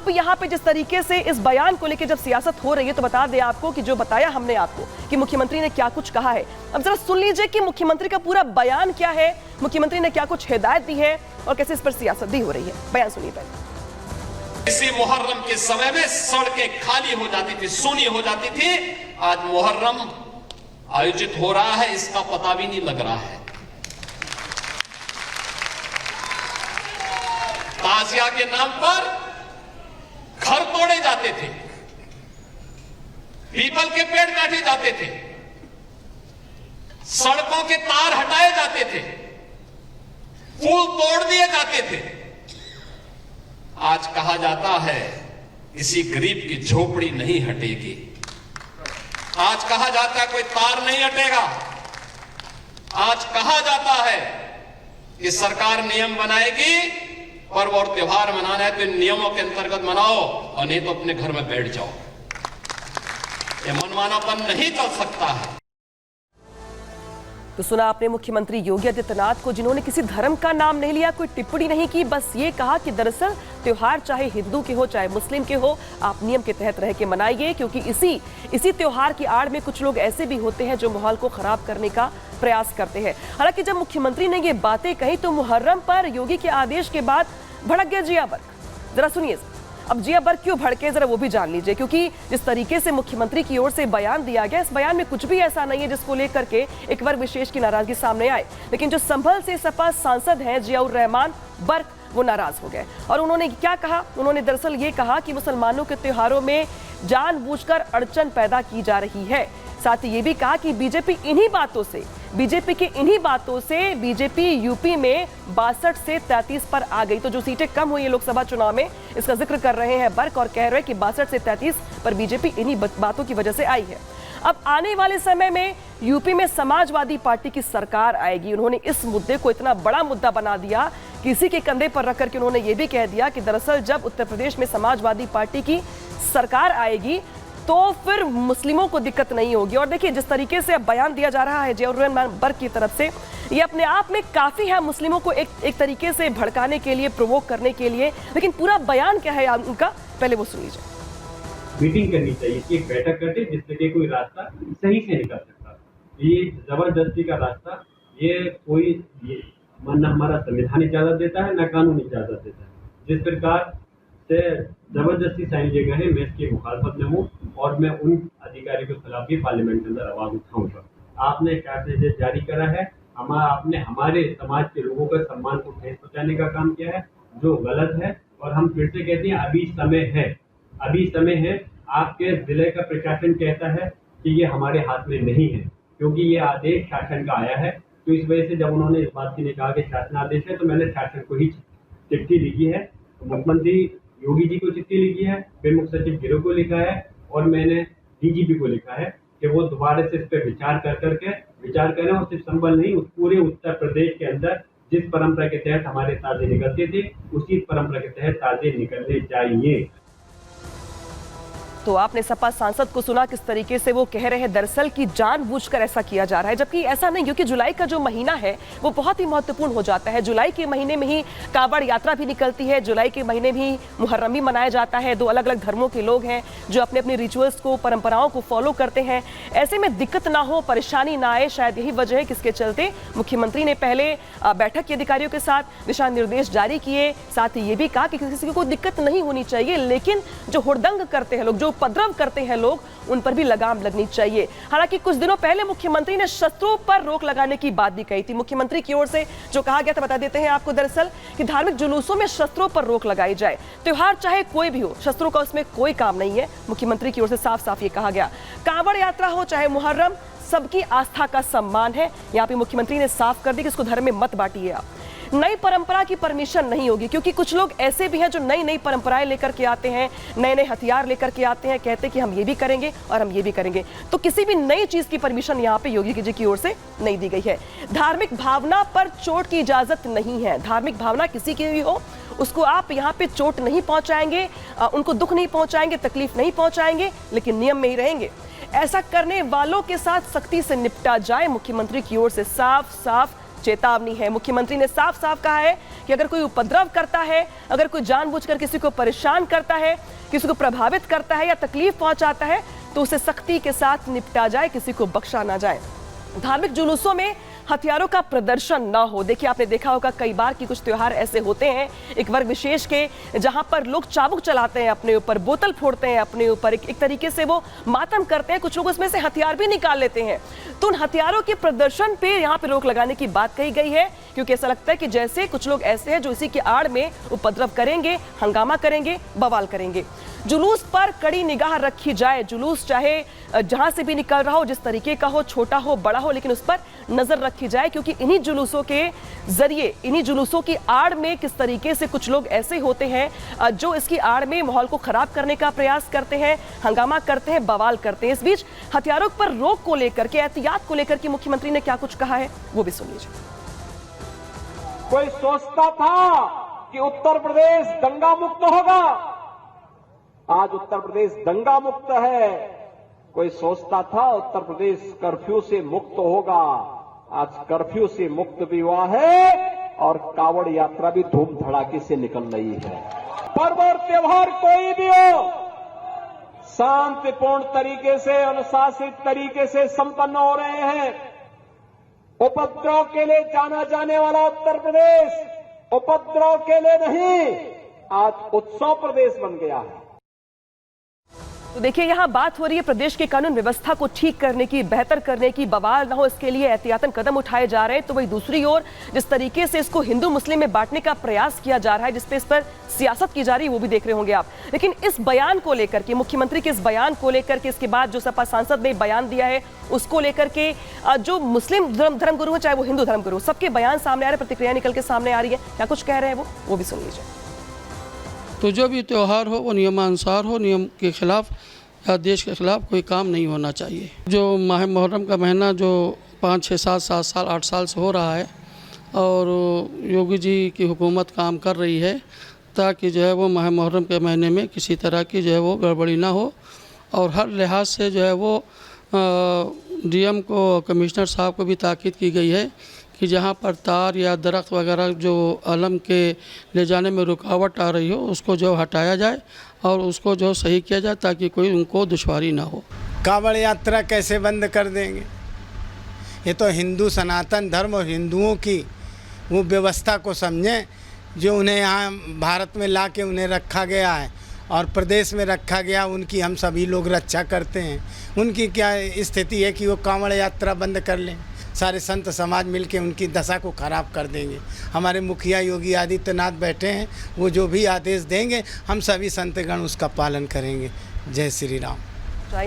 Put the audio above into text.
अब यहाँ पे जिस तरीके से इस बयान को लेकर जब सियासत हो रही है, तो बता दें आपको कि जो बताया हमने आपको कि मुख्यमंत्री ने क्या कुछ कहा है, अब जरा सुन लीजिए कि मुख्यमंत्री का पूरा बयान क्या है, मुख्यमंत्री ने क्या कुछ हिदायत दी है और कैसे इस पर सियासत भी हो रही है। बयान सुनिए पहले। इसी मुहर्रम के समय में सड़कें खाली हो जाती थी, सूनी हो जाती थी। आज मुहर्रम आयोजित हो रहा है, इसका पता भी नहीं लग रहा है। ताजिया के नाम पर घर तोड़े जाते थे, पीपल के पेड़ काटे जाते थे, सड़कों के तार हटाए जाते थे, पुल तोड़ दिए जाते थे। आज कहा जाता है किसी गरीब की झोपड़ी नहीं हटेगी। आज कहा जाता है कोई तार नहीं हटेगा। आज कहा जाता है कि सरकार नियम बनाएगी, पर्व और त्योहार मनाना है तो इन नियमों के अंतर्गत मनाओ और नहीं तो अपने घर में बैठ जाओ। ये मनमानापन नहीं चल सकता है। तो सुना आपने मुख्यमंत्री योगी आदित्यनाथ को, जिन्होंने किसी धर्म का नाम नहीं लिया, कोई टिप्पणी नहीं की, बस ये कहा कि दरअसल त्योहार चाहे हिंदू के हो चाहे मुस्लिम के हो, आप नियम के तहत रह के मनाइए, क्योंकि इसी त्योहार की आड़ में कुछ लोग ऐसे भी होते हैं जो माहौल को खराब करने का प्रयास करते हैं। हालांकि जब मुख्यमंत्री ने ये बातें कही तो मुहर्रम पर योगी के आदेश के बाद भड़क गया जिया बर्क। जरा सुनिए, अब जिया बर्क क्यों भड़के जरा वो भी जान लीजिए, क्योंकि जिस तरीके से मुख्यमंत्री की ओर से बयान दिया गया, इस बयान में कुछ भी ऐसा नहीं है जिसको लेकर के एक वर्ग विशेष की नाराजगी सामने आए। लेकिन जो संभल से सपा सांसद हैं जियाउर रहमान बर्क, वो नाराज हो गए और उन्होंने क्या कहा। उन्होंने दरअसल ये कहा कि मुसलमानों के त्योहारों में जानबूझकर अड़चन पैदा की जा रही है। साथ ही ये भी कहा कि बीजेपी के इन्हीं बातों से बीजेपी यूपी में 62 से 33 पर आ गई। तो जो सीटें कम हुई है लोकसभा चुनाव में, इसका जिक्र कर रहे हैं बर्क और कह रहे हैं कि 62 से 33 पर बीजेपी इन्हीं बातों की वजह से आई है। अब आने वाले समय में यूपी में समाजवादी पार्टी की सरकार आएगी। उन्होंने इस मुद्दे को इतना बड़ा मुद्दा बना दिया कि इसी के कंधे पर रखकर के उन्होंने ये भी कह दिया कि दरअसल जब उत्तर प्रदेश में समाजवादी पार्टी की सरकार आएगी तो फिर मुस्लिमों को दिक्कत नहीं होगी। और देखिए जिस तरीके से अब बयान दिया जा रहा है जियाउर रहमान बर्क की तरफ से, ये अपने आप में काफी है मुस्लिमों को एक तरीके से भड़काने के लिए, प्रोवोक करने के लिए। लेकिन पूरा बयान क्या है उनका, पहले वो सुन लीजिए। मीटिंग करनी चाहिए, एक बैठक करके जिससे कि कोई रास्ता सही से निकल सकता। ये जबरदस्ती का रास्ता ये न हमारा संविधान इजाजत देता है न कानून इजाजत देता है। जिस प्रकार से जबरदस्ती साइन लिए गए हैं, मैं इसकी मुखालफत में हूँ और मैं उन अधिकारियों के खिलाफ भी पार्लियामेंट के अंदर आवाज उठाऊंगा। आपने कैबिनेट जारी करा है, आपने हमारे समाज के लोगों का सम्मान को ठेस पहुंचाने का काम किया है, जो गलत है। और हम फिर से कहते हैं अभी समय है। आपके जिले का प्रशासन कहता है कि ये हमारे हाथ में नहीं है, क्योंकि ये आदेश शासन का आया है। तो इस वजह से जब उन्होंने इस बात के लिए कहा कि शासनादेश है, तो मैंने शासन को ही चिट्ठी लिखी है। मुख्यमंत्री योगी जी को चिट्ठी लिखी है, फिर मुख्य सचिव गिरोह को लिखा है और मैंने डीजीपी को लिखा है कि वो दोबारा से इस पर विचार करें और सिर्फ संबल नहीं, उस पूरे उत्तर प्रदेश के अंदर जिस परंपरा के तहत हमारे ताजे निकलते थे, उसी परंपरा के तहत ताजे निकलने चाहिए। तो आपने सपा सांसद को सुना किस तरीके से वो कह रहे हैं दरअसल कि जानबूझकर ऐसा किया जा रहा है, जबकि ऐसा नहीं, क्योंकि जुलाई का जो महीना है वो बहुत ही महत्वपूर्ण हो जाता है। जुलाई के महीने में ही कांवड़ यात्रा भी निकलती है, जुलाई के महीने भी मुहर्रम भी मनाया जाता है। दो अलग अलग धर्मों के लोग हैं जो अपने अपने रिचुअल्स को, परंपराओं को फॉलो करते हैं। ऐसे में दिक्कत ना हो, परेशानी ना आए, शायद यही वजह है किसके चलते मुख्यमंत्री ने पहले बैठक के अधिकारियों के साथ दिशा निर्देश जारी किए। साथ ही ये भी कहा कि किसी को दिक्कत नहीं होनी चाहिए, लेकिन जो हुड़दंग करते हैं लोग, जो उपद्रव करते हैं लोग, उन पर भी लगाम लगनी चाहिए। हालांकि कुछ दिनों पहले मुख्यमंत्री ने शस्त्रों पर रोक लगाने की बात भी कही थी। मुख्यमंत्री की ओर से जो कहा गया था बता देते हैं आपको, दरअसल कि धार्मिक जुलूसों में शस्त्रों पर रोक लगाई जाए। त्योहार चाहे कोई भी हो, शस्त्रों का उसमें कोई काम नहीं है। मुख्यमंत्री की ओर से साफ साफ ये कहा गया। कांवड़ यात्रा हो चाहे मुहर्रम, सबकी आस्था का सम्मान है। यहाँ पे मुख्यमंत्री ने साफ कर दी कि इसको धर्म में मत बांटिए आप। नई परंपरा की परमिशन नहीं होगी, क्योंकि कुछ लोग ऐसे भी हैं जो नई नई परंपराएं लेकर के आते हैं, नए नए हथियार लेकर के आते हैं, कहते हैं कि हम ये भी करेंगे और हम ये भी करेंगे। तो किसी भी नई चीज की परमिशन यहाँ पे योगी जी की ओर से नहीं दी गई है। धार्मिक भावना पर चोट की इजाजत नहीं है। धार्मिक भावना किसी की भी हो, उसको आप यहाँ पे चोट नहीं पहुंचाएंगे, उनको दुख नहीं पहुंचाएंगे, तकलीफ नहीं पहुंचाएंगे, लेकिन नियम में ही रहेंगे। ऐसा करने वालों के साथ सख्ती से निपटा जाए, मुख्यमंत्री की ओर से साफ साफ चेतावनी है। मुख्यमंत्री ने साफ साफ कहा है कि अगर कोई उपद्रव करता है, अगर कोई जानबूझकर किसी को परेशान करता है, किसी को प्रभावित करता है या तकलीफ पहुंचाता है तो उसे सख्ती के साथ निपटा जाए, किसी को बख्शा ना जाए। धार्मिक जुलूसों में हथियारों का प्रदर्शन ना हो। देखिए, आपने देखा होगा कई बार कि कुछ त्योहार ऐसे होते हैं एक वर्ग विशेष के, जहां पर लोग चाबुक चलाते हैं अपने ऊपर, बोतल फोड़ते हैं अपने ऊपर, एक तरीके से वो मातम करते हैं। कुछ लोग उसमें से हथियार भी निकाल लेते हैं। तो उन हथियारों के प्रदर्शन पे यहाँ पे रोक लगाने की बात कही गई है, क्योंकि ऐसा लगता है कि जैसे कुछ लोग ऐसे हैं जो इसी की आड़ में उपद्रव करेंगे, हंगामा करेंगे, बवाल करेंगे। जुलूस पर कड़ी निगाह रखी जाए। जुलूस चाहे जहां से भी निकल रहा हो, जिस तरीके का हो, छोटा हो, बड़ा हो, लेकिन उस पर नजर रखी जाए, क्योंकि इन्हीं जुलूसों के जरिए, इन्हीं जुलूसों की आड़ में किस तरीके से कुछ लोग ऐसे होते हैं जो इसकी आड़ में माहौल को खराब करने का प्रयास करते हैं, हंगामा करते हैं, बवाल करते हैं। इस बीच हथियारों पर रोक को लेकर के, एहतियात को लेकर के मुख्यमंत्री ने क्या कुछ कहा है वो भी सुन लीजिए। कोई सोचता था कि उत्तर प्रदेश दंगा मुक्त होगा, आज उत्तर प्रदेश दंगा मुक्त है। कोई सोचता था उत्तर प्रदेश कर्फ्यू से मुक्त होगा, आज कर्फ्यू से मुक्त भी हुआ है और कावड़ यात्रा भी धूम धड़ाके से निकल रही है। पर्व और त्योहार कोई भी हो, शांतिपूर्ण तरीके से, अनुशासित तरीके से संपन्न हो रहे हैं। उपद्रव के लिए जाना जाने वाला उत्तर प्रदेश उपद्रव के लिए नहीं, आज उत्सव प्रदेश बन गया है। तो देखिए, यहां बात हो रही है प्रदेश की कानून व्यवस्था को ठीक करने की, बेहतर करने की, बवाल ना हो इसके लिए एहतियातन कदम उठाए जा रहे हैं। तो वही दूसरी ओर जिस तरीके से इसको हिंदू मुस्लिम में बांटने का प्रयास किया जा रहा है, जिसपे इस पर सियासत की जा रही है, वो भी देख रहे होंगे आप। लेकिन इस बयान को लेकर के, मुख्यमंत्री के इस बयान को लेकर के, इसके बाद जो सपा सांसद ने बयान दिया है उसको लेकर के, जो मुस्लिम धर्मगुरु है चाहे वो हिंदू धर्मगुरु, सबके बयान सामने आ रहे हैं, प्रतिक्रिया निकल के सामने आ रही है। क्या कुछ कह रहे हैं वो भी सुन लीजिए। तो जो भी त्यौहार हो वो नियमानुसार हो, नियम के खिलाफ या देश के खिलाफ कोई काम नहीं होना चाहिए। जो माह मुहर्रम का महीना जो 5, 6, 7 साल 8 साल से हो रहा है और योगी जी की हुकूमत काम कर रही है ताकि जो है वो माह मुहर्रम के महीने में किसी तरह की जो है वो गड़बड़ी ना हो, और हर लिहाज से जो है वो डीएम को, कमिश्नर साहब को भी ताकीद की गई है कि जहाँ पर तार या दरख्त वगैरह जो अलम के ले जाने में रुकावट आ रही हो उसको जो हटाया जाए और उसको जो सही किया जाए ताकि कोई उनको दुश्वारी ना हो। कावड़ यात्रा कैसे बंद कर देंगे? ये तो हिंदू सनातन धर्म और हिंदुओं की वो व्यवस्था को समझें जो उन्हें यहाँ भारत में ला के उन्हें रखा गया है और प्रदेश में रखा गया, उनकी हम सभी लोग रक्षा करते हैं। उनकी क्या स्थिति है कि वो कावड़ यात्रा बंद कर लें? सारे संत समाज मिलके उनकी दशा को खराब कर देंगे। हमारे मुखिया योगी आदित्यनाथ बैठे हैं, वो जो भी आदेश देंगे हम सभी संतगण उसका पालन करेंगे। जय श्री राम।